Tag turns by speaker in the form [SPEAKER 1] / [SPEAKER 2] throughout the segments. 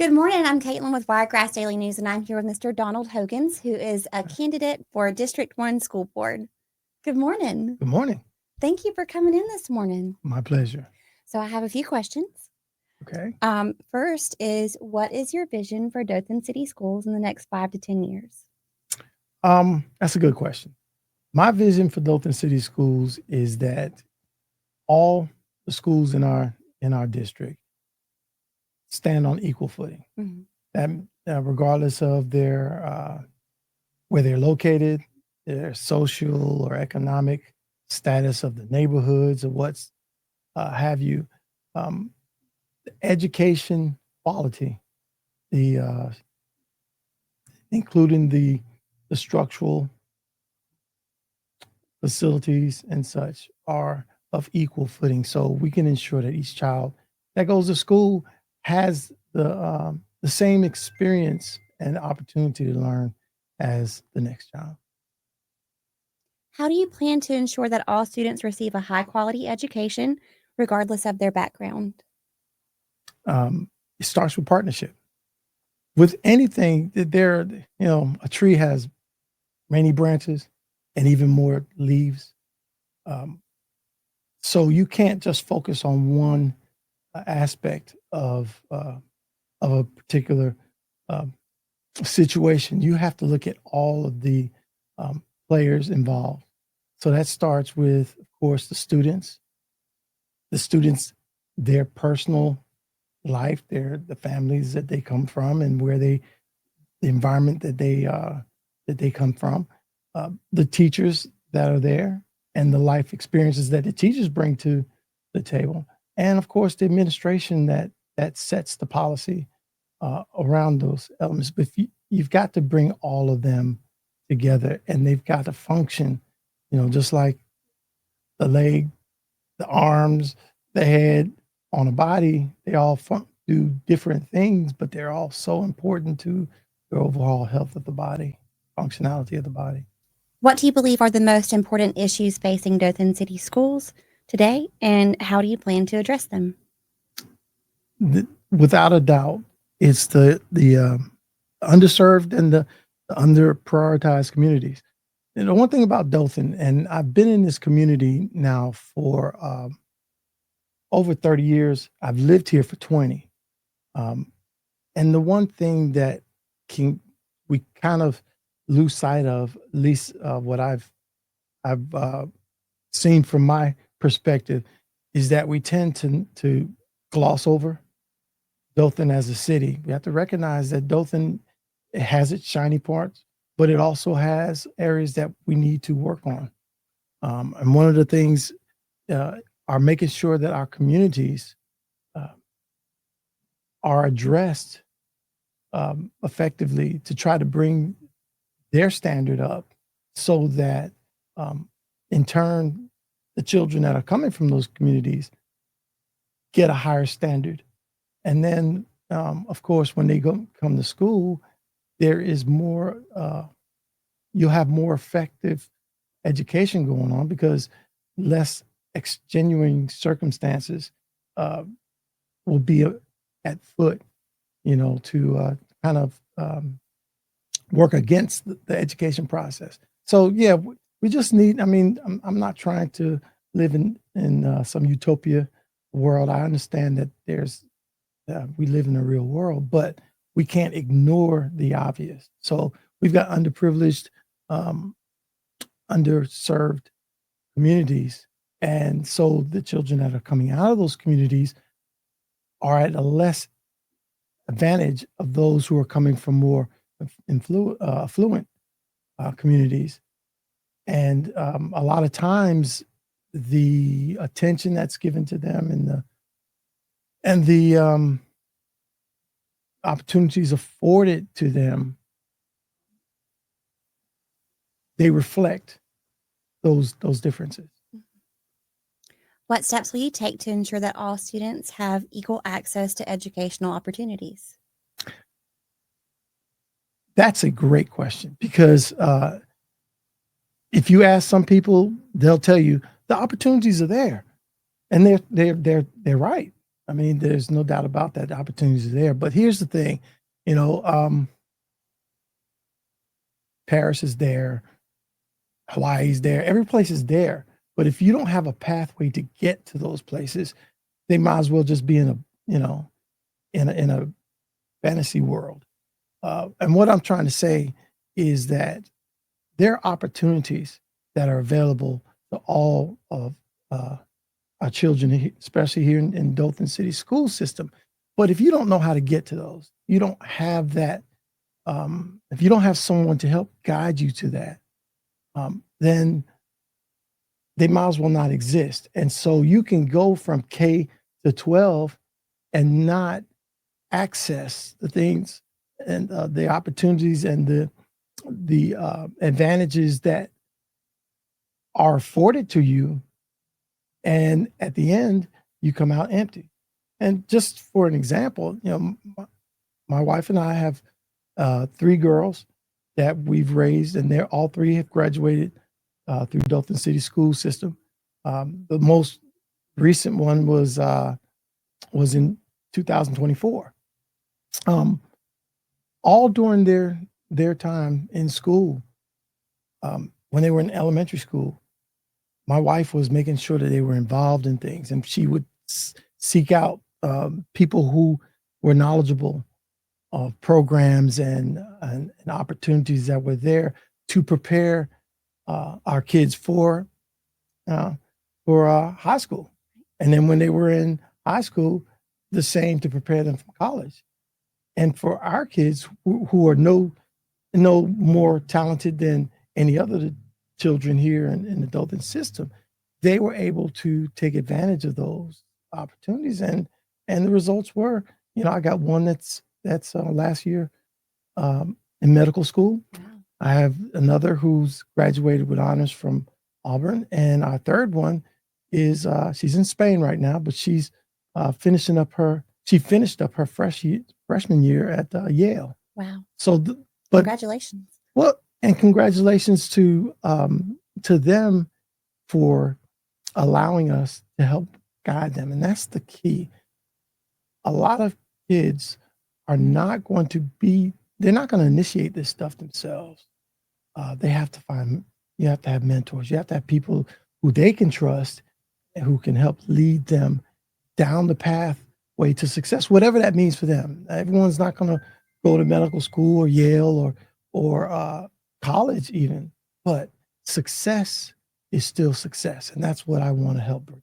[SPEAKER 1] Good morning. I'm Caitlin with Wiregrass Daily News, and I'm here with Mr. Donald Hogans, who is a candidate for District 1 School Board. Good morning.
[SPEAKER 2] Good morning.
[SPEAKER 1] Thank you for coming in this morning.
[SPEAKER 2] My pleasure.
[SPEAKER 1] So I have a few questions.
[SPEAKER 2] Okay.
[SPEAKER 1] First is, what is your vision for Dothan City Schools in the next 5 to 10 years?
[SPEAKER 2] That's a good question. My vision for Dothan City Schools is that all the schools in our district stand on equal footing.
[SPEAKER 1] Mhm.
[SPEAKER 2] That regardless of their where they're located, their social or economic status of the neighborhoods or what's have you, um, the education quality, the including the structural facilities and such are of equal footing, so we can ensure that each child that goes to school has the same experience and opportunity to learn as the next child.
[SPEAKER 1] How do you plan to ensure that all students receive a high quality education, regardless of their background?
[SPEAKER 2] It starts with partnership. With anything, a tree has many branches and even more leaves. Um, so you can't just focus on one aspect of a particular um, situation. You have to look at all of the players involved. So that starts with, of course, the students, their personal life, the families that they come from, and the environment that they come from, the teachers that are there, and the life experiences that the teachers bring to the table, and of course the administration that sets the policy around those elements. But you've got to bring all of them together, and they've got to function. Just like the leg, the arms, the head on a body, they all do different things, but they're all so important to the overall health of the body, functionality of the body.
[SPEAKER 1] What do you believe are the most important issues facing Dothan City Schools today, and how do you plan to address them?
[SPEAKER 2] Without a doubt, it's the underserved and the under prioritized communities. The one thing about Dothan, and I've been in this community now for over 30 years. I've lived here for 20. Um, and the one thing that can we kind of lose sight of, at least what I've seen from my perspective, is that we tend to gloss over Dothan as a city. We have to recognize that Dothan, it has its shiny parts, but it also has areas that we need to work on. And one of the things uh, are making sure that our communities uh, are addressed effectively to try to bring their standard up so that um, in turn, the children that are coming from those communities get a higher standard. And then, of course, when they come to school, there is more, you'll have more effective education going on because less extenuating circumstances uh, will be at foot, to kind of work against the education process. So, yeah, we just need, I mean, I'm not trying to live in some utopia world. I understand that we live in a real world, but we can't ignore the obvious. So we've got underprivileged, um, underserved communities. And so the children that are coming out of those communities are at a less advantage of those who are coming from more affluent communities. And a lot of times the attention that's given to them and the opportunities afforded to them, they reflect those differences.
[SPEAKER 1] What steps will you take to ensure that all students have equal access to educational opportunities?
[SPEAKER 2] That's a great question because if you ask some people, they'll tell you the opportunities are there, and they're right. I mean, there's no doubt about that. The opportunities are there. But here's the thing, you know, Paris is there, Hawaii's there, every place is there. But if you don't have a pathway to get to those places, they might as well just be in a, you know, in a fantasy world. And what I'm trying to say is that there are opportunities that are available to all of our children, especially here in Dothan City school system. But if you don't know how to get to those, you don't have that. If you don't have someone to help guide you to that, then they might as well not exist. And so you can go from K to 12 and not access the things and the opportunities and the advantages that are afforded to you, and at the end you come out empty. And just for an example, you know, my wife and I have 3 girls that we've raised, and they're all 3 have graduated through Dothan City School System. The most recent one was in 2024. All during their time in school, when they were in elementary school, my wife was making sure that they were involved in things, and she would seek out people who were knowledgeable of programs and opportunities that were there to prepare our kids for high school. And then when they were in high school, the same to prepare them for college. And for our kids who are no more talented than any other children here in the Dothan system, they were able to take advantage of those opportunities. And the results were, you know, I got one that's last year in medical school.
[SPEAKER 1] Wow.
[SPEAKER 2] I have another who's graduated with honors from Auburn, and our third one is she's in Spain right now, but she's finished up her freshman year at Yale.
[SPEAKER 1] Wow.
[SPEAKER 2] So, but
[SPEAKER 1] Congratulations.
[SPEAKER 2] well, and congratulations to them for allowing us to help guide them, and that's the key. A lot of kids are not going to be, they're not going to initiate this stuff themselves. You have to have mentors. You have to have people who they can trust and who can help lead them down the pathway to success, whatever that means for them. Everyone's not going to go to medical school or Yale or college even, but success is still success. And that's what I want to help bring.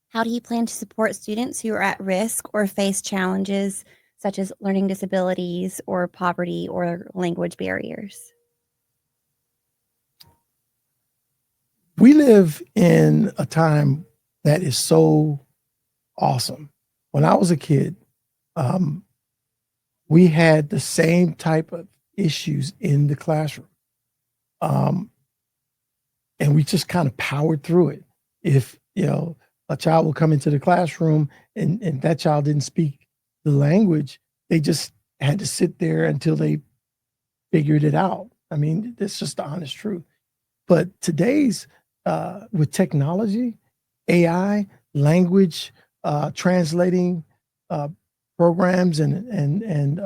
[SPEAKER 1] How do you plan to support students who are at risk or face challenges such as learning disabilities or poverty or language barriers?
[SPEAKER 2] We live in a time that is so awesome. When I was a kid, we had the same type of issues in the classroom. And we just kind of powered through it. If, you know, a child will come into the classroom and that child didn't speak the language, they just had to sit there until they figured it out. I mean, that's just the honest truth. But today's, with technology, AI, language, translating programs and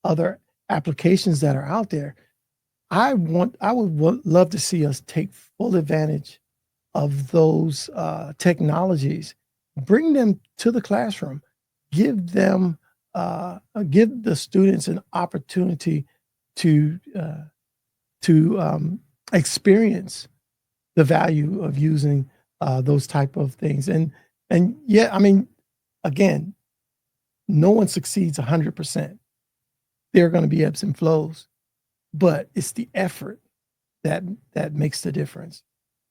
[SPEAKER 2] other applications that are out there, I would love to see us take full advantage of those technologies, bring them to the classroom, give the students an opportunity to experience the value of using those type of things. And yeah, I mean, again, no one succeeds 100%. There are going to be ebbs and flows, but it's the effort that makes the difference.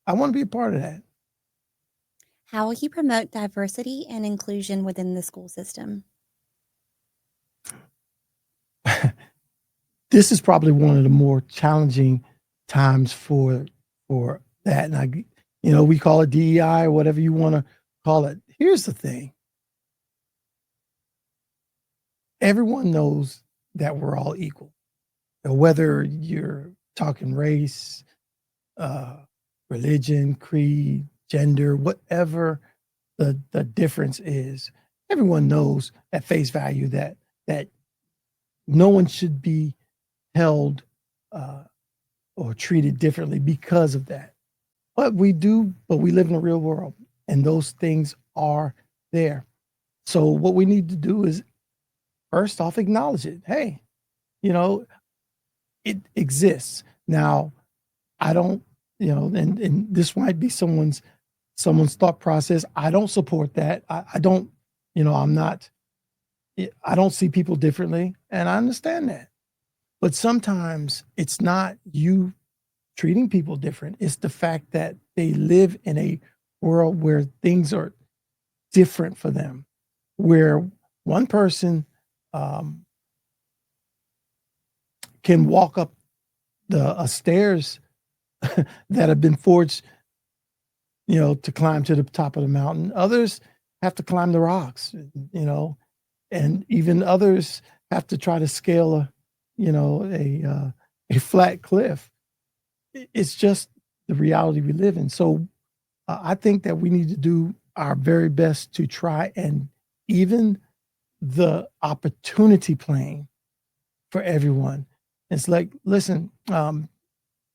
[SPEAKER 2] I want to be a part of that.
[SPEAKER 1] How will you promote diversity and inclusion within the school system?
[SPEAKER 2] This is probably one of the more challenging times for that. And we call it DEI or whatever you want to call it. Here's the thing. Everyone knows that we're all equal. Whether you're talking race, religion, creed, gender, whatever the difference is everyone knows at face value that no one should be held or treated differently because of that. But we live in a real world, and those things are there. So what we need to do is first off acknowledge it. Hey, you know, it exists. Now, I don't, and this might be someone's thought process. I don't support that. I don't, I'm not, I don't see people differently, and I understand that. But sometimes it's not you treating people different. It's the fact that they live in a world where things are different for them, where one person can walk up the stairs that have been forged, to climb to the top of the mountain. Others have to climb the rocks, and even others have to try to scale a flat cliff. It's just the reality we live in. So I think that we need to do our very best to try and even the opportunity plane for everyone. It's like, listen,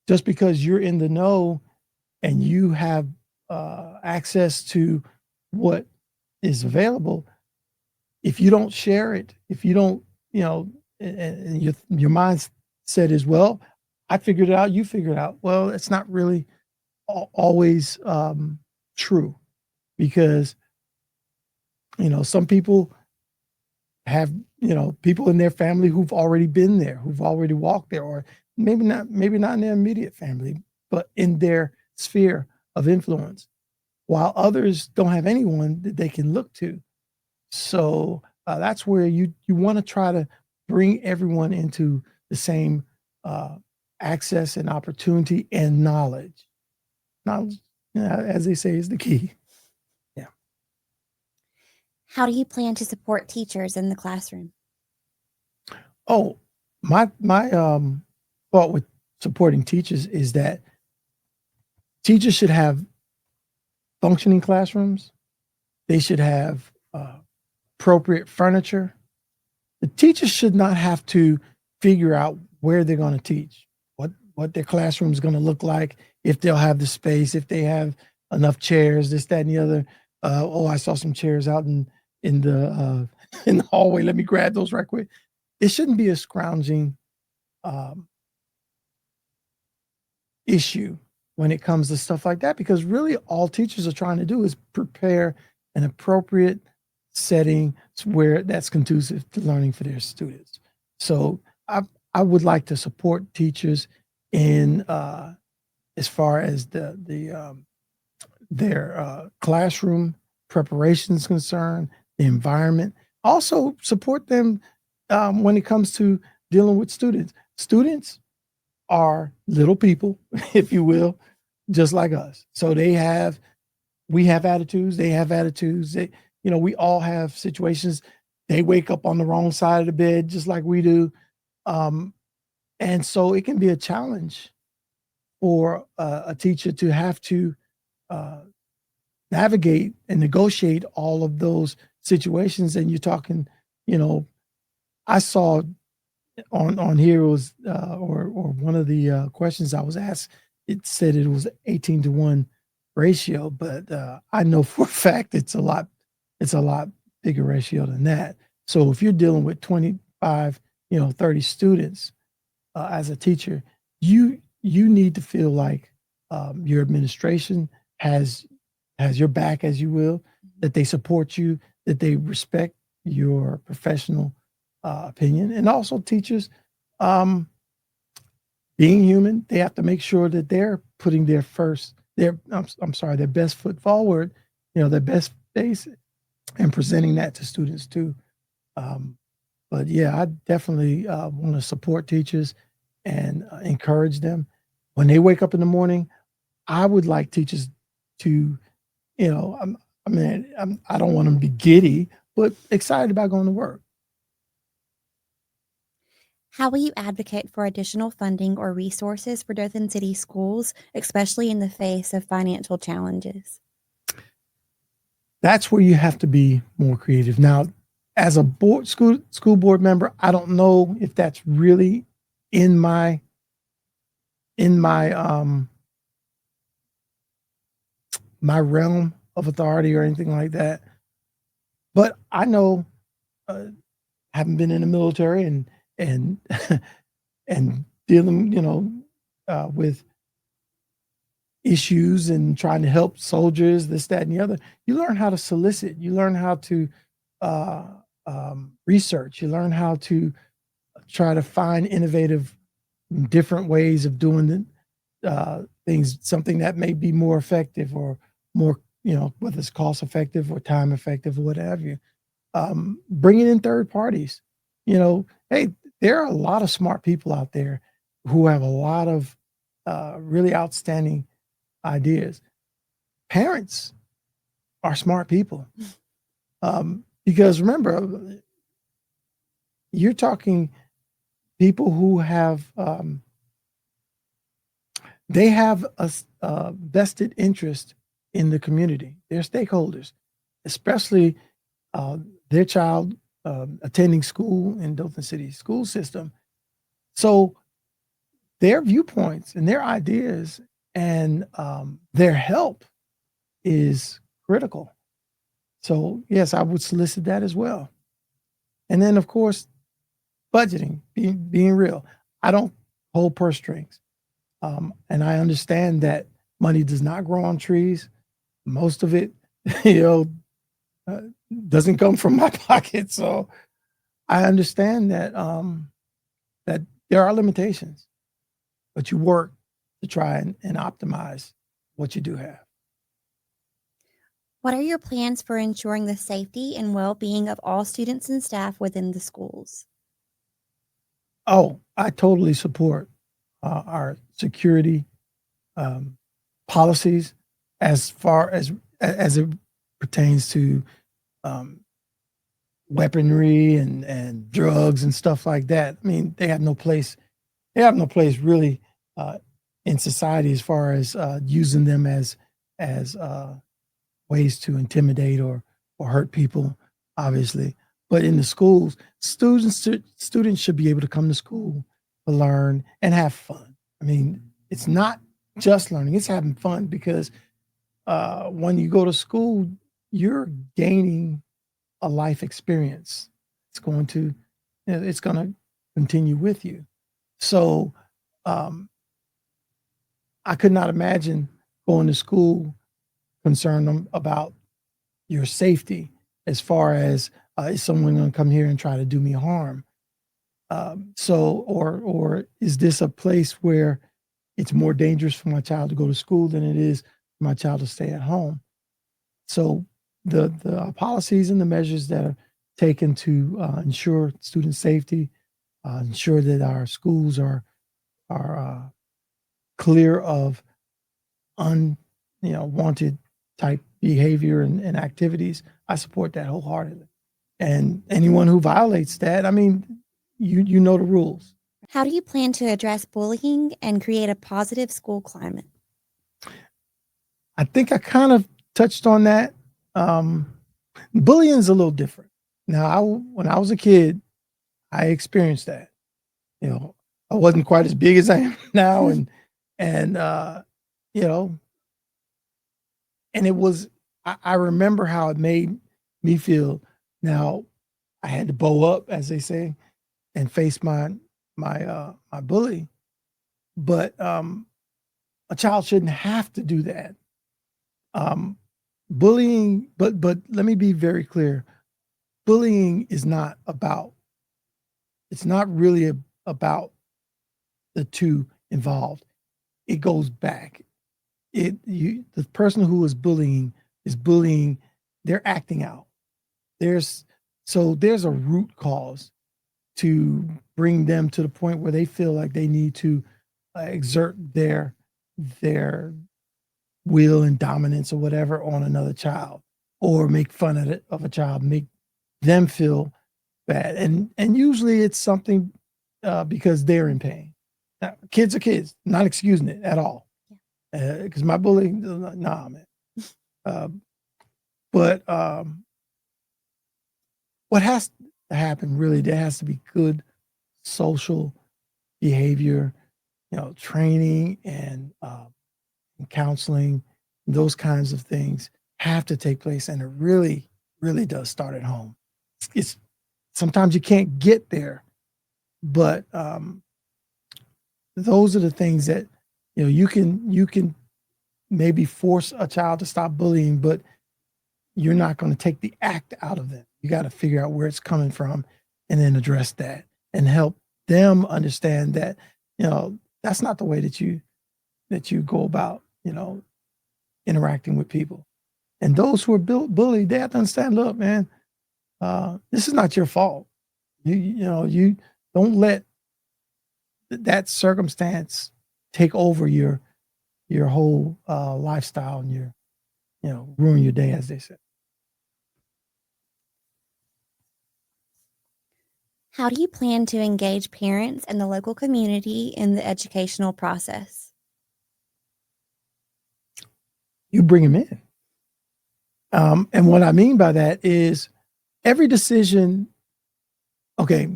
[SPEAKER 2] just because you're in the know and you have access to what is available, if you don't share it, if you don't, and your mindset is, well, I figured it out, you figured it out. Well, it's not really always true, because some people have people in their family who've already been there, who've already walked there, or maybe not in their immediate family, but in their sphere of influence, while others don't have anyone that they can look to. So that's where you want to try to bring everyone into the same access and opportunity and knowledge. Knowledge, as they say, is the key. Yeah.
[SPEAKER 1] How do you plan to support teachers in the classroom?
[SPEAKER 2] Oh, my thought with supporting teachers is that teachers should have functioning classrooms. They should have appropriate furniture. The teachers should not have to figure out where they're going to teach, what their classroom is going to look like, if they'll have the space, if they have enough chairs, this, that, and the other. I saw some chairs out in the in the hallway. Let me grab those right quick. It shouldn't be a scrounging issue when it comes to stuff like that, because really all teachers are trying to do is prepare an appropriate setting where that's conducive to learning for their students. So I would like to support teachers in as far as their classroom preparation is concerned, the environment. Also support them when it comes to dealing with students. Students are little people, if you will, just like us. So we have attitudes, they have attitudes. We all have situations. They wake up on the wrong side of the bed, just like we do. And so it can be a challenge for a teacher to have to navigate and negotiate all of those situations. And you're talking, I saw on here was or one of the questions I was asked, it said it was 18-1 ratio, but I know for a fact it's a lot bigger ratio than that. So if you're dealing with 25, 30 students as a teacher, you need to feel like your administration has your back, as you will, that they support you, that they respect your professional opinion. And also teachers, being human, they have to make sure that they're putting their best foot forward, their best face, and presenting that to students too. But yeah, I definitely want to support teachers and encourage them. When they wake up in the morning, I would like teachers to, I don't want them to be giddy, but excited about going to work.
[SPEAKER 1] How will you advocate for additional funding or resources for Dothan City Schools, especially in the face of financial challenges?
[SPEAKER 2] That's where you have to be more creative. Now, as a school board member, I don't know if that's really in my in my my realm of authority or anything like that. But I know, uh, having been in the military and and dealing, with issues and trying to help soldiers, this, that, and the other, you learn how to solicit. You learn how to uh, research. You learn how to try to find innovative, different ways of doing things, something that may be more effective or more, whether it's cost effective or time effective or what have you. Bringing in third parties. Hey, there are a lot of smart people out there who have a lot of really outstanding ideas. Parents are smart people, because remember, you're talking people who have they have a vested interest in the community. They're stakeholders, especially uh, their child attending school in Dothan City school system. So their viewpoints and their ideas and their help is critical. So yes, I would solicit that as well. And then of course, budgeting, being real. I don't hold purse strings, and I understand that money does not grow on trees. Most of it, you know, uh, doesn't come from my pocket. So I understand that there are limitations, but you work to try and optimize what you do have.
[SPEAKER 1] What are your plans for ensuring the safety and well being of all students and staff within the schools?
[SPEAKER 2] Oh, I totally support our security um, policies as far as it pertains to um, weaponry and drugs and stuff like that. I mean, they have no place. They have no place really uh, in society as far as using them as ways to intimidate or hurt people, obviously. But in the schools, students should be able to come to school to learn and have fun. I mean, it's not just learning; it's having fun because when you go to school, you're gaining a life experience. It's going to it's going to continue with you. So um, I could not imagine going to school concerned about your safety as far as is someone going to come here and try to do me harm. Or is this a place where it's more dangerous for my child to go to school than it is for my child to stay at home? So the policies and the measures that are taken to ensure student safety, ensure that our schools are clear of wanted type behavior and activities. I support that wholeheartedly. And anyone who violates that, I mean, you know the rules.
[SPEAKER 1] How do you plan to address bullying and create a positive school climate?
[SPEAKER 2] I think I kind of touched on that. Um, Bullying is a little different. Now, when I was a kid, I experienced that. You know, I wasn't quite as big as I am now, and you know, and it was. I remember how it made me feel. Now, I had to bow up, as they say, and face my bully. But a child shouldn't have to do that. Um, Bullying, but let me be very clear. Bullying is not about. It's not really about the two involved. It goes back. The person who is bullying. They're acting out. There's there's a root cause to bring them to the point where they feel like they need to exert their will and dominance or whatever on another child, or make fun of a child, make them feel bad, and usually it's something because they're in pain. Now, kids are kids, not excusing it at all. Because my bully, nah, man. Uh, But what has to happen really, there has to be good social behavior, training and counseling, those kinds of things have to take place, and it really, really does start at home. It's sometimes you can't get there, but those are the things that you can maybe force a child to stop bullying, but you're not going to take the act out of them. You got to figure out where it's coming from and then address that and help them understand that, that's not the way that you go about, interacting with people. And those who are bullied, they have to understand, look, man, this is not your fault. You don't let that circumstance take over your whole lifestyle and ruin your day, as they say.
[SPEAKER 1] How do you plan to engage parents and the local community in the educational process?
[SPEAKER 2] You bring them in. And what I mean by that is every decision, okay,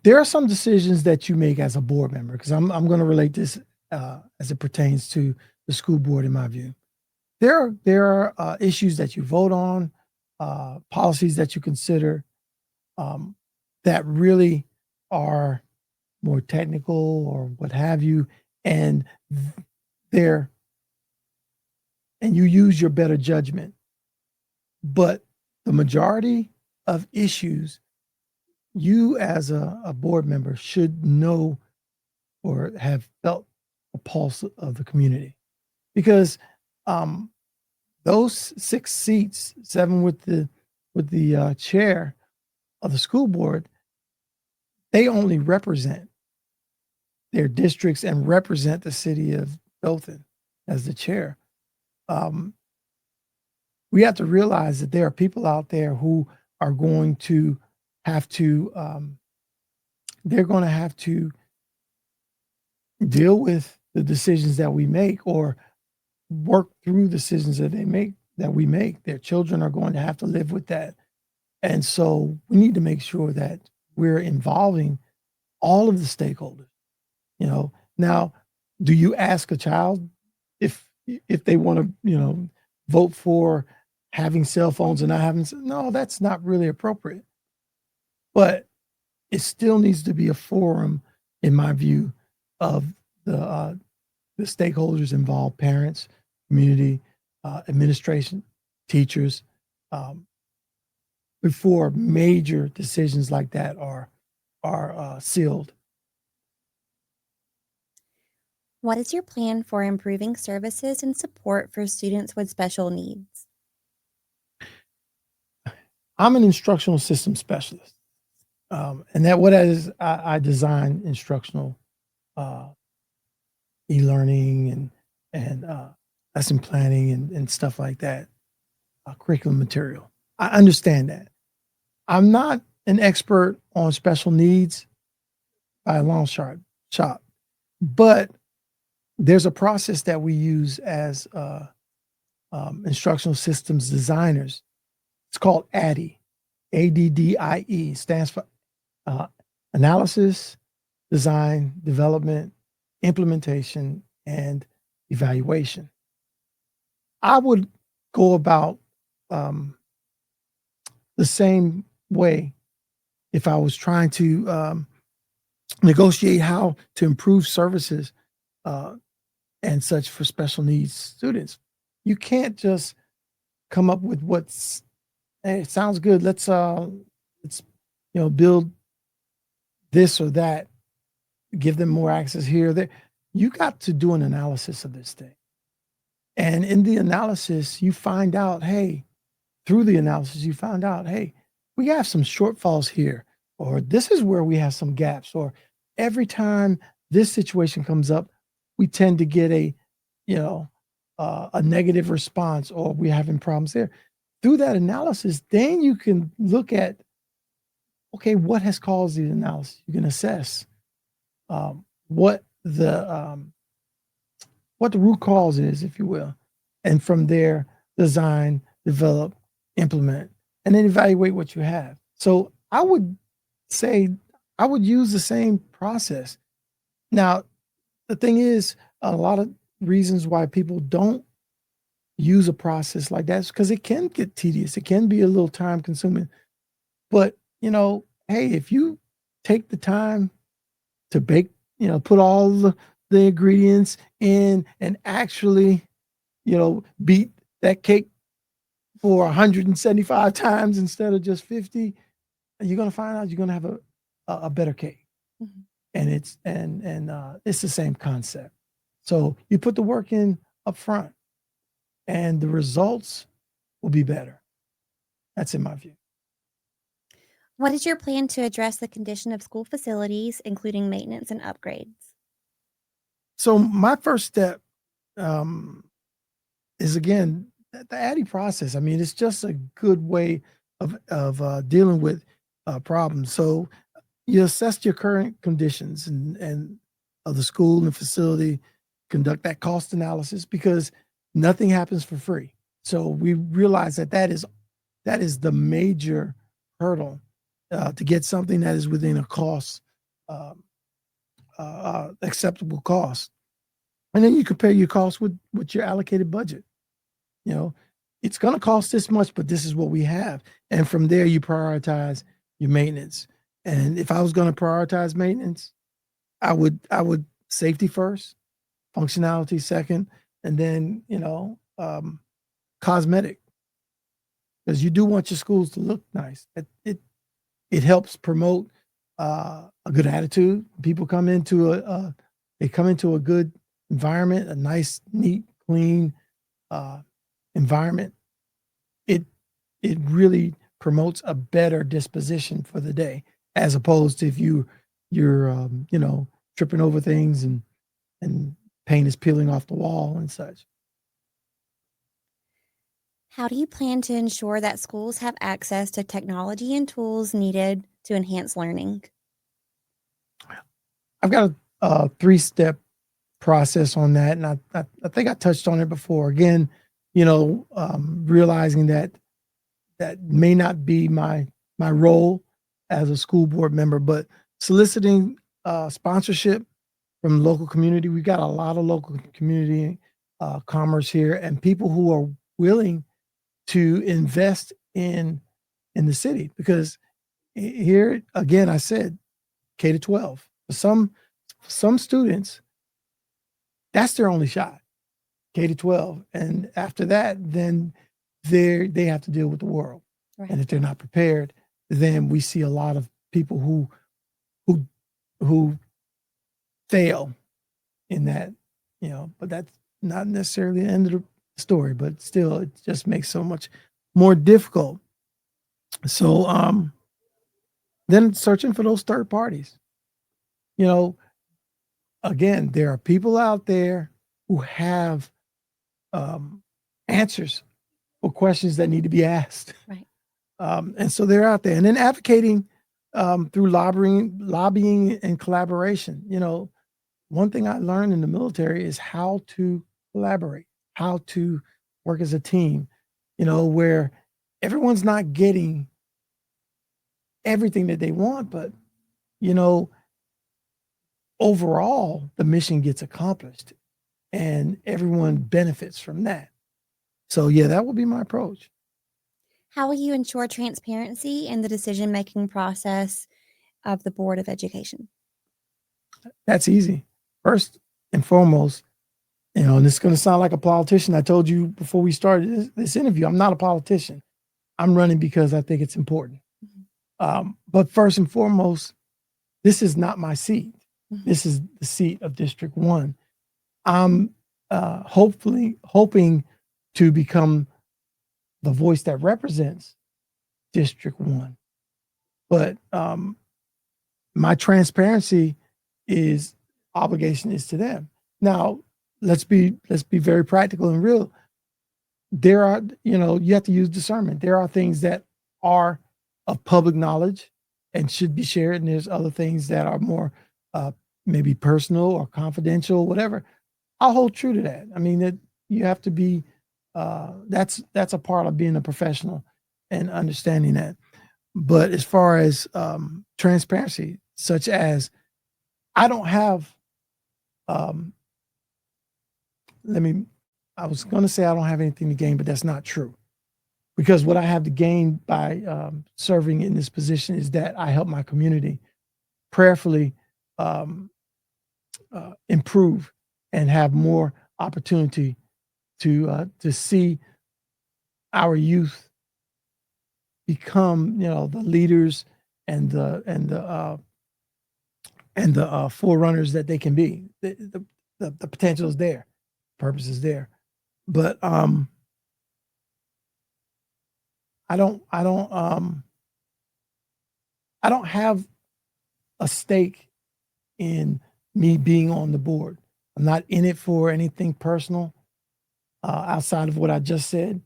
[SPEAKER 2] there are some decisions that you make as a board member, because I'm going to relate this as it pertains to the school board, in my view. There are issues that you vote on, policies that you consider, that really are more technical or what have you, and there and you use your better judgment. But the majority of issues, you as a board member should know or have felt a pulse of the community, because um, those 6 seats, 7 with the chair of the school board, they only represent their districts and represent the city of Dothan as the chair. Um, we have to realize that there are people out there who are going to have to they're going to have to deal with the decisions that we make, or work through decisions that we make. Their children are going to have to live with that. And so we need to make sure that we're involving all of the stakeholders. Now, do you ask a child if they want to, vote for having cell phones and not having? No, that's not really appropriate. But it still needs to be a forum, in my view, of the the stakeholders involved: parents, community, administration, teachers, um, before major decisions like that are sealed.
[SPEAKER 1] What is your plan for improving services and support for students with special needs?
[SPEAKER 2] I'm an instructional system specialist, and that what that is, I design instructional uh, e-learning and lesson planning and stuff like that, curriculum material. I understand that. I'm not an expert on special needs by a long shot, but there's a process that we use as instructional systems designers. It's called ADDIE, ADDIE. Stands for uh, analysis, design, development, implementation, and evaluation. I would go about um, the same way if I was trying to negotiate how to improve services uh, and such for special needs students. You can't just come up with what's, hey, it sounds good. Let's build this or that, give them more access here or there. You got to do an analysis of this thing. And in the analysis, you find out, hey, through the analysis, you found out, hey, we have some shortfalls here, or this is where we have some gaps, or every time this situation comes up, we tend to get a negative response, or we're having problems there. Through that analysis, then you can look at, okay, what has caused the analysis? You can assess um, what the what the root cause is, if you will, and from there, design develop, implement, and then evaluate what you have. So I would say I would use the same process. Now, the thing is, a lot of reasons why people don't use a process like that is because it can get tedious. It can be a little time consuming. But, hey, if you take the time to bake, put all the ingredients in and actually, beat that cake for 175 times instead of just 50, you're going to find out you're going to have a better cake. Mm-hmm. And it's the same concept. So you put the work in up front and the results will be better. That's in my view.
[SPEAKER 1] What is your plan to address the condition of school facilities, including maintenance and upgrades?
[SPEAKER 2] So my first step is, again, the ADDIE process. I mean, it's just a good way of dealing with problems. So you assess your current conditions and of the school and facility, conduct that cost analysis because nothing happens for free. So we realize that is the major hurdle to get something that is within a cost, acceptable cost. And then you compare your costs with your allocated budget. It's going to cost this much, but this is what we have. And from there, you prioritize your maintenance. And if I was going to prioritize maintenance, I would safety first, functionality second, and then, cosmetic. Because you do want your schools to look nice. It helps promote a good attitude. People come into a good environment, a nice, neat, clean environment. It really promotes a better disposition for the day, as opposed to if you're tripping over things and paint is peeling off the wall and such.
[SPEAKER 1] How do you plan to ensure that schools have access to technology and tools needed to enhance learning?
[SPEAKER 2] I've got a 3-step process on that, and I think I touched on it before. Again, realizing that may not be my role as a school board member, but soliciting sponsorship from local community. We got a lot of local community commerce here, and people who are willing to invest in the city, because here again, I said K to 12. For some students, that's their only shot, K to 12, and after that, then they have to deal with the world. Right. And if they're not prepared, then we see a lot of people who fail in that, but that's not necessarily the end of the story, but still it just makes so much more difficult. So then searching for those third parties. Again, there are people out there who have answers for questions that need to be asked.
[SPEAKER 1] Right.
[SPEAKER 2] And so they're out there, and then advocating through lobbying and collaboration. One thing I learned in the military is how to collaborate, how to work as a team, where everyone's not getting everything that they want, but, overall the mission gets accomplished and everyone benefits from that. So yeah, that would be my approach.
[SPEAKER 1] How will you ensure transparency in the decision-making process of the Board of Education?
[SPEAKER 2] That's easy. First and foremost, and it's going to sound like a politician. I told you before we started this interview, I'm not a politician. I'm running because I think it's important. Mm-hmm. But first and foremost, this is not my seat. Mm-hmm. This is the seat of District 1. I'm hoping to become the voice that represents District 1. But my transparency obligation is to them. Now, let's be very practical and real. There are, you have to use discernment. There are things that are of public knowledge and should be shared, and there's other things that are more maybe personal or confidential, whatever. I'll hold true to that. I mean, that you have to be That's a part of being a professional and understanding that. But as far as transparency, such as I don't have, um, let me, I was going to say I don't have anything to gain, but that's not true. Because what I have to gain by serving in this position is that I help my community prayerfully um, improve and have more opportunity to see our youth become, the leaders and the forerunners that they can be. The potential is there, purpose is there, but I don't I don't I don't have a stake in me being on the board. I'm not in it for anything personal outside of what I just said.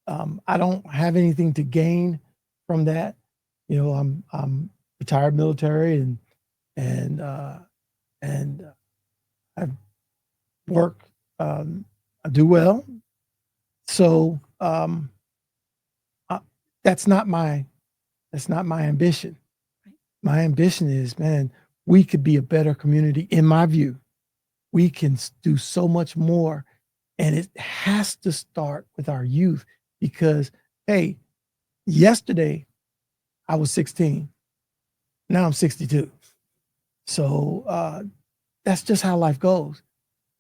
[SPEAKER 2] I don't have anything to gain from that. I'm retired military and and I work. I do well, so uh, that's not my ambition. My ambition is, man, we could be a better community. In my view, we can do so much more, and it has to start with our youth because, hey, yesterday I was 16. Now I'm 62. So that's just how life goes.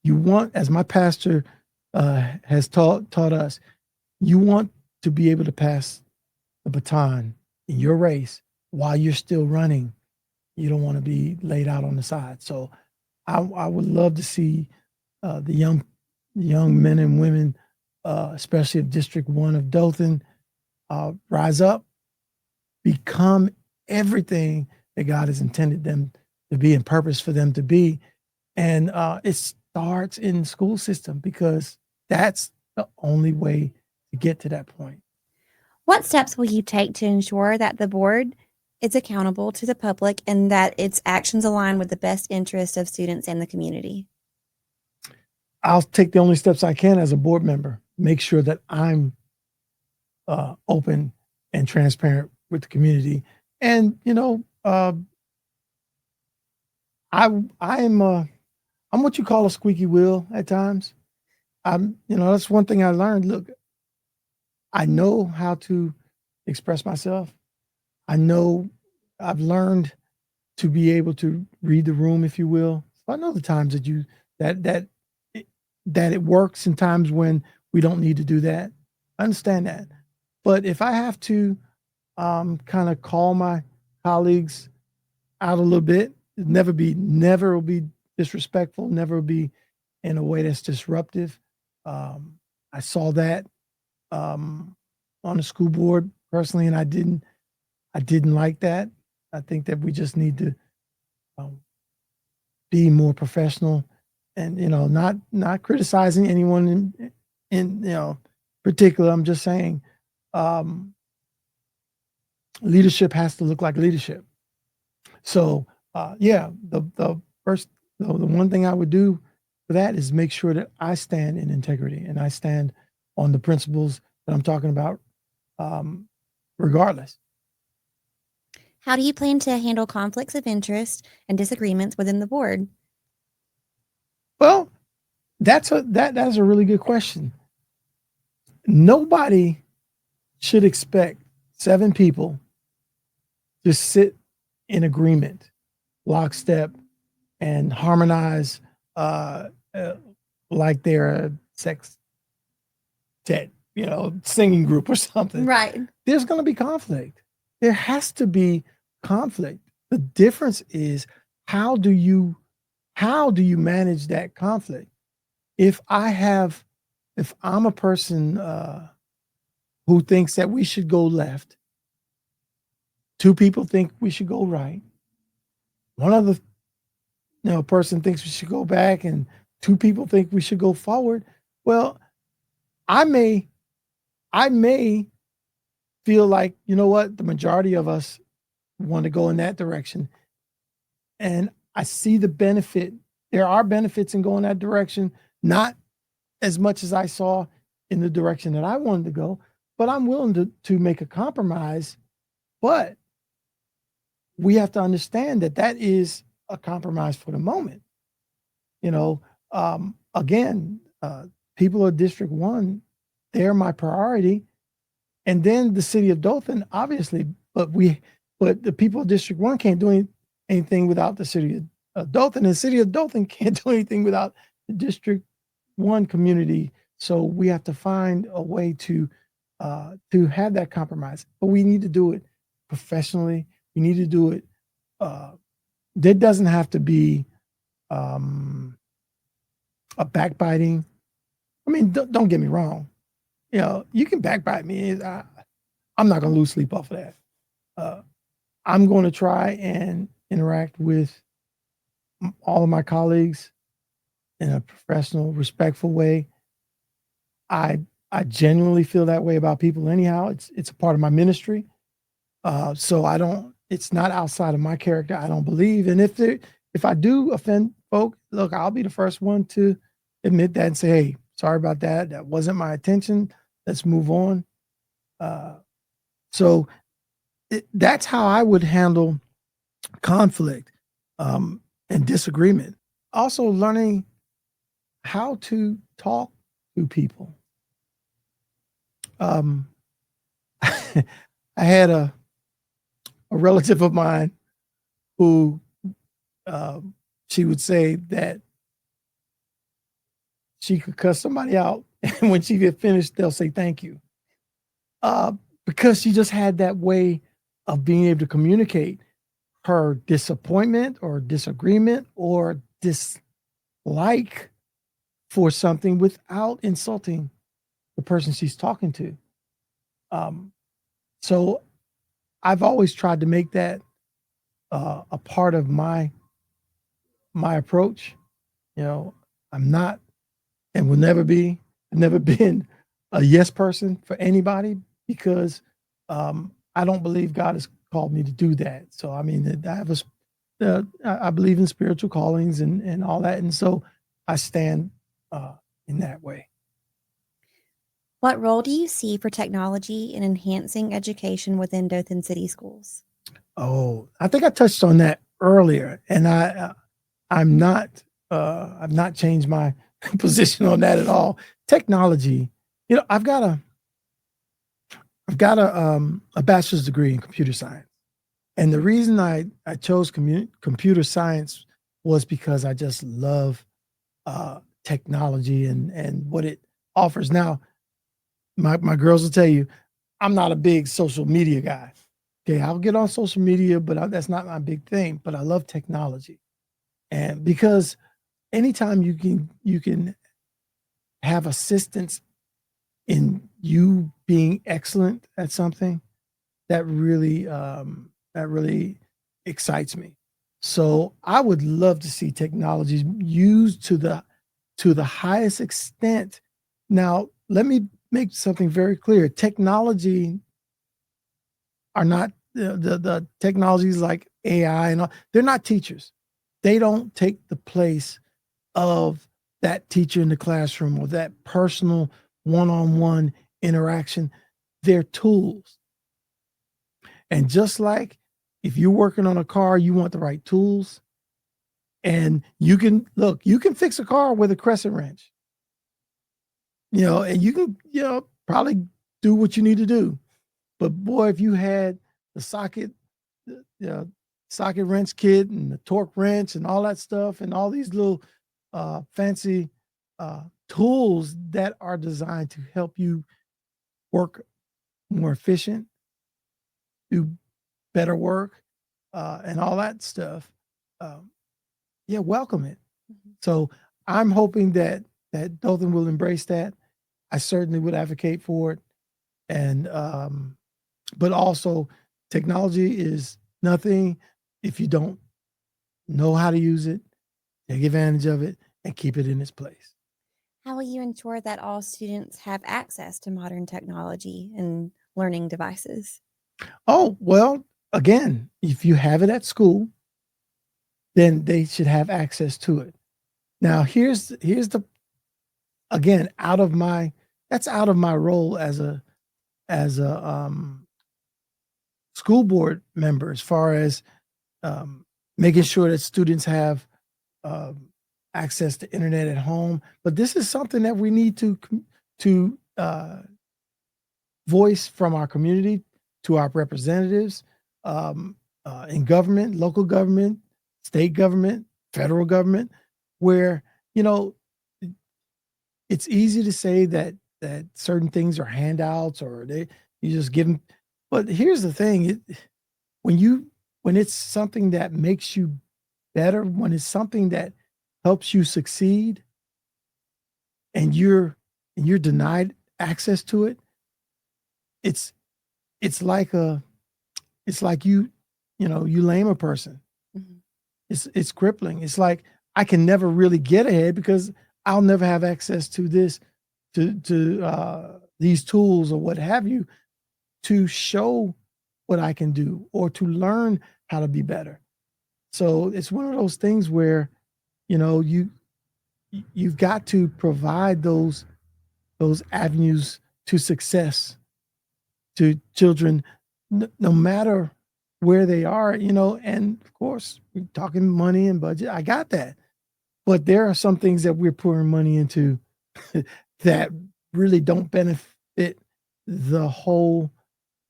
[SPEAKER 2] You want, as my pastor has taught us, you want to be able to pass the baton in your race while you're still running. You don't want to be laid out on the side. So I would love to see the young men and women, especially of District 1 of Dothan, rise up, become everything that God has intended them to be and purpose for them to be. And it starts in the school system because that's the only way to get to that point.
[SPEAKER 1] What steps will you take to ensure that the board is accountable to the public and that its actions align with the best interest of students and the community?
[SPEAKER 2] I'll take the only steps I can as a board member, make sure that I'm open and transparent with the community. And, I'm what you call a squeaky wheel at times. That's one thing I learned. Look, I know how to express myself. I know I've learned to be able to read the room, if you will. So I know the times that it works and times when we don't need to do that. I understand that. But if I have to kind of call my colleagues out a little bit, never will be disrespectful, never will be in a way that's disruptive. I saw that on the school board personally, and I didn't like that. I think that we just need to be more professional and, not criticizing anyone in particular. I'm just saying leadership has to look like leadership. So the one thing I would do for that is make sure that I stand in integrity and I stand on the principles that I'm talking about, regardless.
[SPEAKER 1] How do you plan to handle conflicts of interest and disagreements within the board?
[SPEAKER 2] Well, that's a really good question. Nobody should expect 7 people to sit in agreement, lockstep, and harmonize like they're a sextet, singing group or something.
[SPEAKER 1] Right.
[SPEAKER 2] There's going to be conflict. There has to be conflict. The difference is how do you manage that conflict? If I'm a person who thinks that we should go left, 2 people think we should go right, one other person thinks we should go back, and 2 people think we should go forward. Well, I may feel like, you know what, the majority of us want to go in that direction. And I see the benefit. There are benefits in going that direction, not as much as I saw in the direction that I wanted to go, but I'm willing to make a compromise. But we have to understand that that is a compromise for the moment. You know, again, people of District 1, they're my priority. And then the city of Dothan, obviously, but the people of District 1 can't do anything without the city of Dothan. And the city of Dothan can't do anything without the District 1 community. So we have to find a way to have that compromise. But we need to do it professionally. We need to do it. There doesn't have to be a backbiting. I mean, don't get me wrong. You know, you can backbite me. I'm not going to lose sleep off of that. I'm going to try and interact with all of my colleagues in a professional, respectful way. I genuinely feel that way about people anyhow. It's a part of my ministry. So I don't, it's not outside of my character, I don't believe. And if I do offend folk, look, I'll be the first one to admit that and say, hey, sorry about that. That wasn't my intention. Let's move on. So that's how I would handle conflict and disagreement. Also learning how to talk to people. I had a relative of mine who she would say that she could cuss somebody out, and when she get finished, they'll say thank you. Because she just had that way of being able to communicate her disappointment or disagreement or dislike for something without insulting the person she's talking to. So I've always tried to make that a part of my approach. You know, I'm not and will never be. I've never been a yes person for anybody because I don't believe God has called me to do that. So I mean, I believe in spiritual callings and all that, and so I stand in that way.
[SPEAKER 1] What role do you see for technology in enhancing education within Dothan City Schools?
[SPEAKER 2] Oh, I think I touched on that earlier, and I'm not I've not changed my position on that at all. Technology, you know, I've got a bachelor's degree in computer science, and the reason I chose computer science was because I just love technology and what it offers. Now, my girls will tell you, I'm not a big social media guy. Okay, I'll get on social media, but that's not my big thing. But I love technology, and because anytime you can have assistance in you being excellent at something, that really excites me. So I would love to see technology used to the highest extent. Now, let me make something very clear. Technology are not the technologies like AI and all, they're not teachers. They don't take the place of that teacher in the classroom or that personal one-on-one interaction. They're tools. And just like if you're working on a car, you want the right tools. And you can fix a car with a crescent wrench. You know, and you can, probably do what you need to do. But boy, if you had the socket wrench kit and the torque wrench and all that stuff and all these little fancy tools that are designed to help you work more efficient, do better work, and all that stuff. Welcome it. Mm-hmm. So I'm hoping that Dothan will embrace that. I certainly would advocate for it. And but also technology is nothing if you don't know how to use it, take advantage of it, and keep it in its place.
[SPEAKER 1] How will you ensure that all students have access to modern technology and learning devices?
[SPEAKER 2] Oh, well, again, if you have it at school, then they should have access to it. Now, here's the, again, out of my that's out of my role as a school board member, as far as um, making sure that students have um, access to internet at home. But this is something that we need to voice from our community to our representatives um, in government, local government, state government, federal government, where you know it's easy to say that certain things are handouts or they you just give them. But here's the thing: when you when it's something that makes you better, when it's something that helps you succeed, and you're denied access to it, it's it's like a it's like you lame a person.
[SPEAKER 1] Mhm.
[SPEAKER 2] It's crippling. It's like I can never really get ahead because I'll never have access to this to these tools or what have you to show what I can do or to learn how to be better. So it's one of those things where you know you've got to provide those avenues to success to children, no matter where they are, and of course, we're talking money and budget. I got that. But there are some things that we're pouring money into that really don't benefit the whole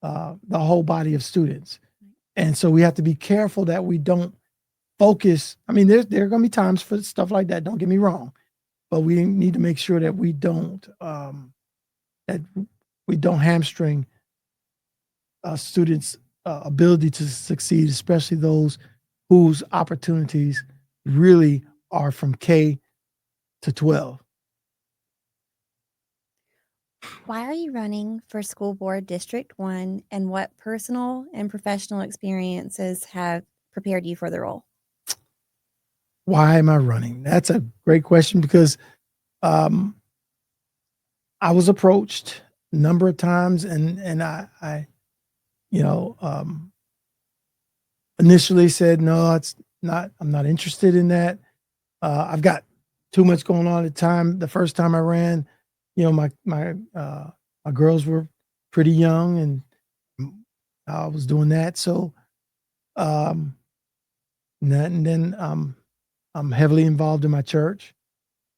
[SPEAKER 2] the whole body of students. And so we have to be careful that we don't focus. I mean, there are going to be times for stuff like that. Don't get me wrong, but we need to make sure that that we don't hamstring students' ability to succeed, especially those whose opportunities really are from K to 12.
[SPEAKER 1] Why are you running for School Board District 1, and what personal and professional experiences have prepared you for the role?
[SPEAKER 2] Why am I running? That's a great question because um, I was approached a number of times, and I you know, initially said no, it's not. I'm not interested in that. I've got too much going on at the time. The first time I ran, my girls were pretty young, and I was doing that. So, um, and then I'm heavily involved in my church,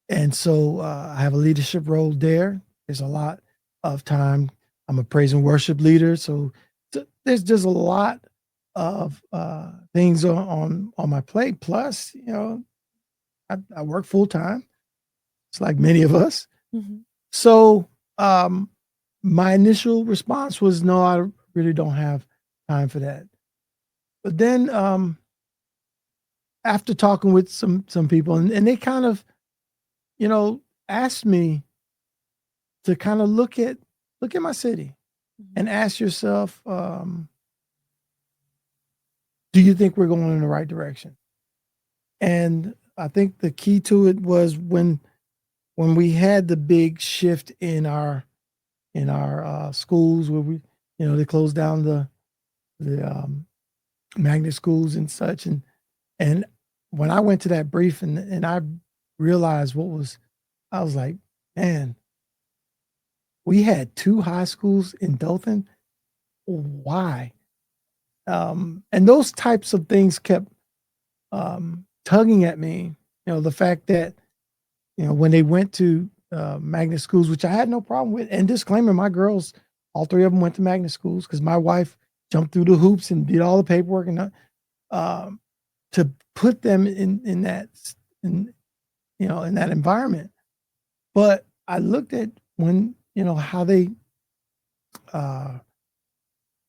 [SPEAKER 2] and so I have a leadership role there. There's a lot of time. I'm a praise and worship leader, so there's just a lot of things on my plate. Plus, I work full time. It's like many of us.
[SPEAKER 1] Mhm.
[SPEAKER 2] So um, my initial response was, no, I really don't have time for that. But then after talking with some people, and they kind of, you know, asked me to kind of look at my city
[SPEAKER 1] Mhm.
[SPEAKER 2] and ask yourself, do you think we're going in the right direction? And I think the key to it was when we had the big shift in our schools where they closed down the magnet schools and such, and when I went to that brief and I realized I was like, man, we had two high schools in Dothan. Why? And those types of things kept tugging at me. The fact that when they went to magnet schools, which I had no problem with, and disclaimer, my girls, all three of them went to magnet schools because my wife jumped through the hoops and did all the paperwork and um, to put them in that in in that environment. But I looked at when uh,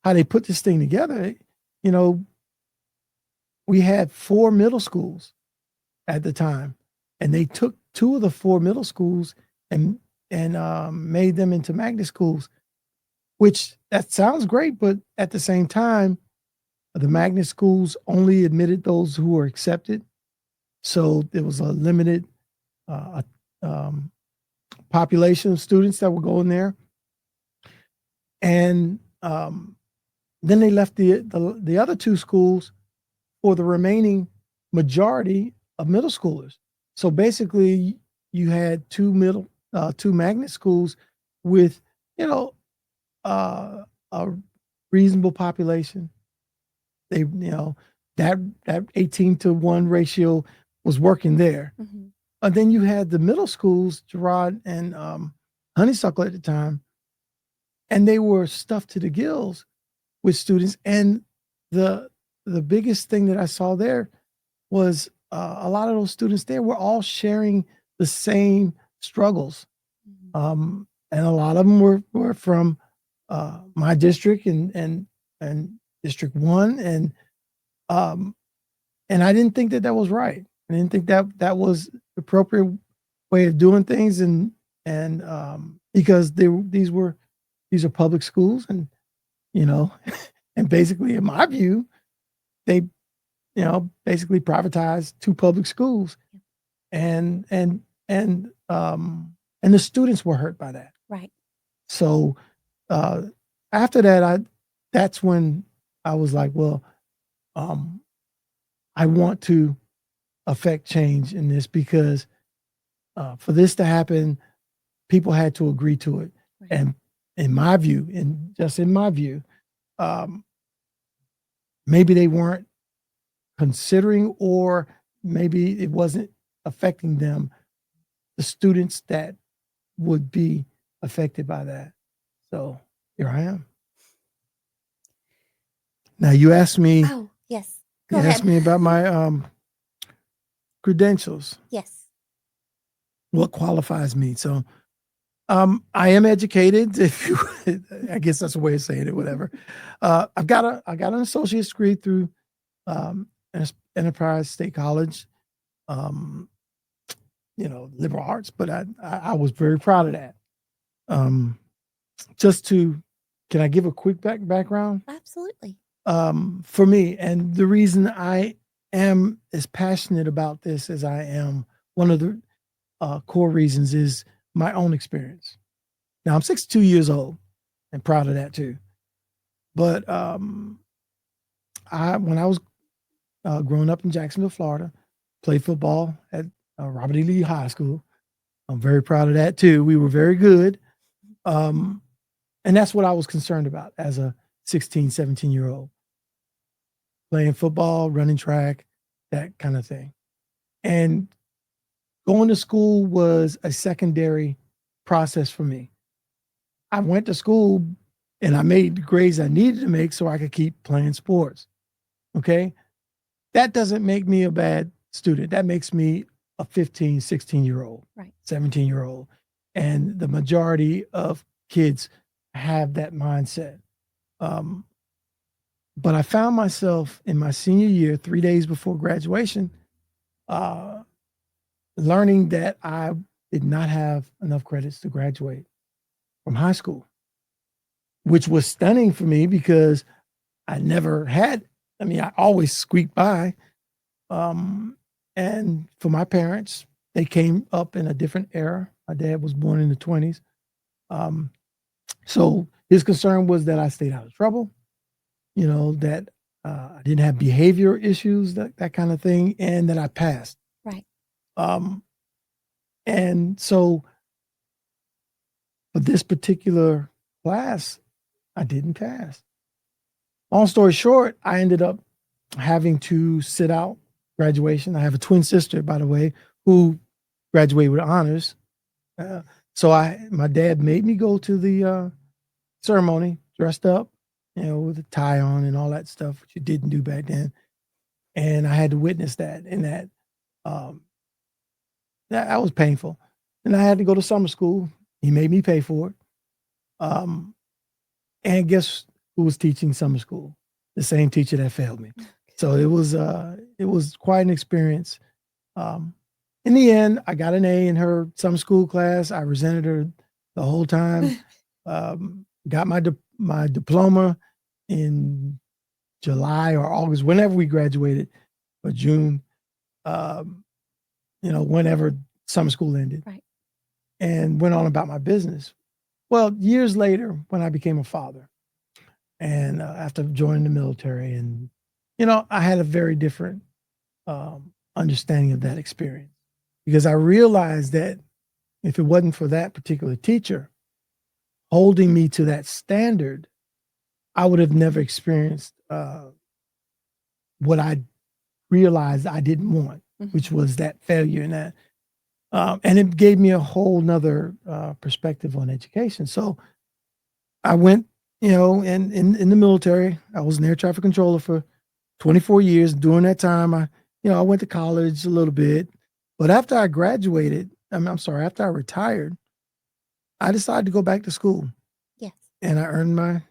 [SPEAKER 2] how they put this thing together. You know, we had four middle schools at the time, and they took two of the four middle schools and made them into magnet schools. Which that sounds great, but at the same time, the magnet schools only admitted those who were accepted. So there was a limited uh, um, population of students that were going there, and then they left the other two schools for the remaining majority of middle schoolers. So basically, you had two magnet schools with, you know, a reasonable population. They, that 18-to-1 ratio was working there.
[SPEAKER 1] Mm-hmm.
[SPEAKER 2] And then you had the middle schools, Gerard and Honeysuckle at the time, and they were stuffed to the gills with students. And the the biggest thing that I saw there was a lot of those students there were all sharing the same struggles.
[SPEAKER 1] Mm-hmm.
[SPEAKER 2] And a lot of them were from my district and District 1. Um, and I didn't think that that was right. I didn't think that that was the appropriate way of doing things. And because these are public schools, and, you know, and basically, in my view, they, basically privatized two public schools, and the students were hurt by that.
[SPEAKER 1] Right.
[SPEAKER 2] So uh, after that, that's when I was like, well, um, I want to affect change in this, because for this to happen, people had to agree to it.
[SPEAKER 1] Right.
[SPEAKER 2] And in my view, and just in my view, um, maybe they weren't considering, or maybe it wasn't affecting them, the students that would be affected by that. So here I am. Now you asked me.
[SPEAKER 1] Oh, yes. Go
[SPEAKER 2] you
[SPEAKER 1] ahead.
[SPEAKER 2] asked me about my credentials.
[SPEAKER 1] Yes.
[SPEAKER 2] What qualifies me? So I am educated. If you, I guess that's a way of saying it. Whatever. I got an associate's degree through Enterprise State College. Liberal arts, but I was very proud of that. Can I give a quick background?
[SPEAKER 1] Absolutely.
[SPEAKER 2] For me, and the reason I am as passionate about this as I am, one of the core reasons is my own experience. Now, I'm 62 years old and proud of that too. But when I was growing up in Jacksonville, Florida, played football at Robert E. Lee High School. I'm very proud of that too. We were very good. And that's what I was concerned about as a 16, 17-year-old. Playing football, running track, that kind of thing. And going to school was a secondary process for me. I went to school and I made the grades I needed to make so I could keep playing sports. Okay? That doesn't make me a bad student. That makes me a 15, 16-year-old,
[SPEAKER 1] right,
[SPEAKER 2] 17-year-old. And the majority of kids have that mindset. But I found myself in my senior year, 3 days before graduation, learning that I did not have enough credits to graduate from high school, which was stunning for me because I never had, I always squeaked by. And for my parents, they came up in a different era. My dad was born in the 1920s. So his concern was that I stayed out of trouble, that I didn't have behavior issues, that kind of thing, and that I passed.
[SPEAKER 1] Right.
[SPEAKER 2] And so for this particular class, I didn't pass. Long story short, I ended up having to sit out graduation. I have a twin sister, by the way, who graduated with honors. So my dad made me go to the ceremony, dressed up, with a tie on and all that stuff, which you didn't do back then. And I had to witness that, and that was painful. And I had to go to summer school. He made me pay for it. And guess who was teaching summer school? The same teacher that failed me. So it was quite an experience. In the end, I got an A in her summer school class. I resented her the whole time. Got my diploma in July or August, whenever we graduated, or June, whenever summer school ended.
[SPEAKER 1] Right.
[SPEAKER 2] And went on about my business. Well, years later, when I became a father, and after joining the military, and I had a very different understanding of that experience, because I realized that if it wasn't for that particular teacher, holding me to that standard, I would have never experienced what I realized I didn't want, which was that failure and that. And it gave me a whole nother perspective on education. So I went, in the military. I was an air traffic controller for 24 years. During that time, I went to college a little bit. But after I graduated, I'm sorry, after I retired, I decided to go back to school.
[SPEAKER 1] Yes.
[SPEAKER 2] And I earned my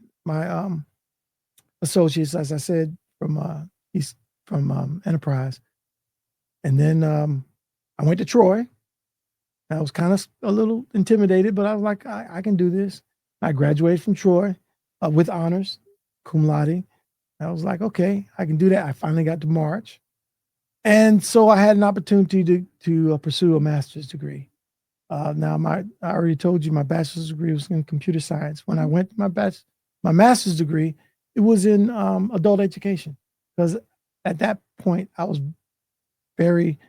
[SPEAKER 2] associates, as I said, from Enterprise. And then I went to Troy. I was kind of a little intimidated, but I was like, I can do this. I graduated from Troy with honors, cum laude. I was like, okay, I can do that. I finally got to March. And so I had an opportunity to pursue a master's degree. Now, I already told you my bachelor's degree was in computer science. When I went to my master's degree, it was in adult education, because at that point I was very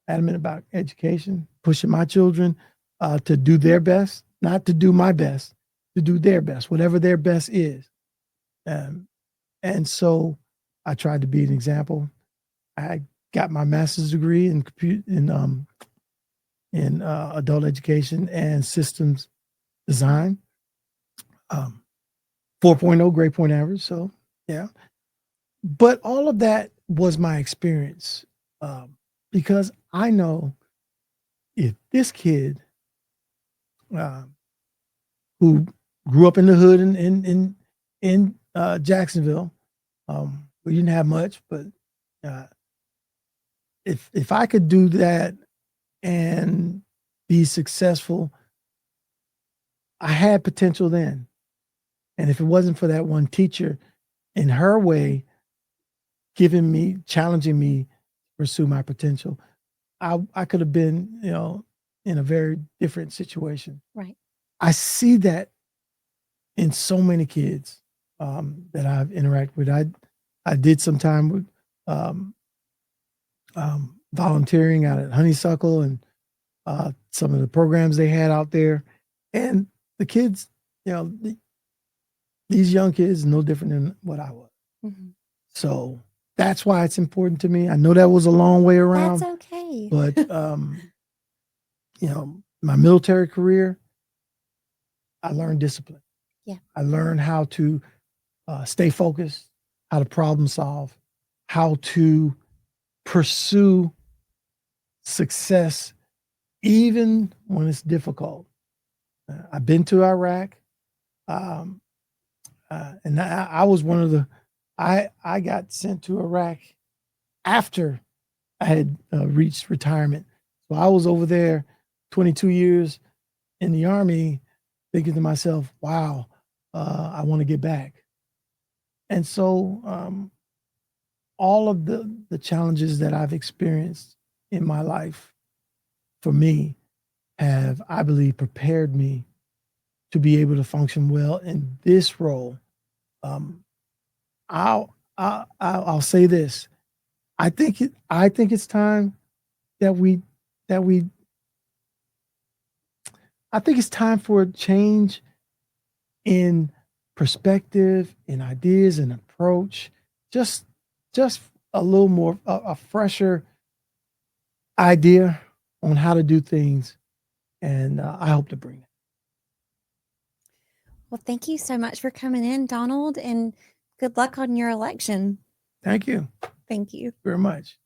[SPEAKER 2] adamant about education, pushing my children to do their best, not to do my best, to do their best, whatever their best is. And so I tried to be an example. I got my master's degree in adult education and systems design. 4.0 grade point average. So yeah, but all of that was my experience, because I know if this kid who grew up in the hood in Jacksonville, we didn't have much, but if I could do that and be successful, I had potential then. And if it wasn't for that one teacher in her way, challenging me to pursue my potential, I could have been, in a very different situation.
[SPEAKER 1] Right.
[SPEAKER 2] I see that in so many kids that I've interacted with. I did some time with volunteering out at Honeysuckle and some of the programs they had out there. And the kids, these young kids, no different than what I was.
[SPEAKER 1] Mm-hmm.
[SPEAKER 2] So that's why it's important to me. I know that was a long way around.
[SPEAKER 1] That's okay.
[SPEAKER 2] But, my military career, I learned discipline.
[SPEAKER 1] Yeah.
[SPEAKER 2] I learned how to stay focused, how to problem solve, how to pursue success even when it's difficult. I've been to Iraq, and I was one of I got sent to Iraq after I had reached retirement. So I was over there 22 years in the Army, thinking to myself, wow, I want to get back. And so all of the challenges that I've experienced in my life, for me, have, I believe, prepared me to be able to function well in this role. I'll say this: I think it's time that we that we. I think it's time for a change in perspective, in ideas, and approach. Just a little more, a fresher idea on how to do things, and I hope to bring it.
[SPEAKER 1] Well, thank you so much for coming in, Donald, and good luck on your election.
[SPEAKER 2] Thank you
[SPEAKER 1] Thank you
[SPEAKER 2] very much.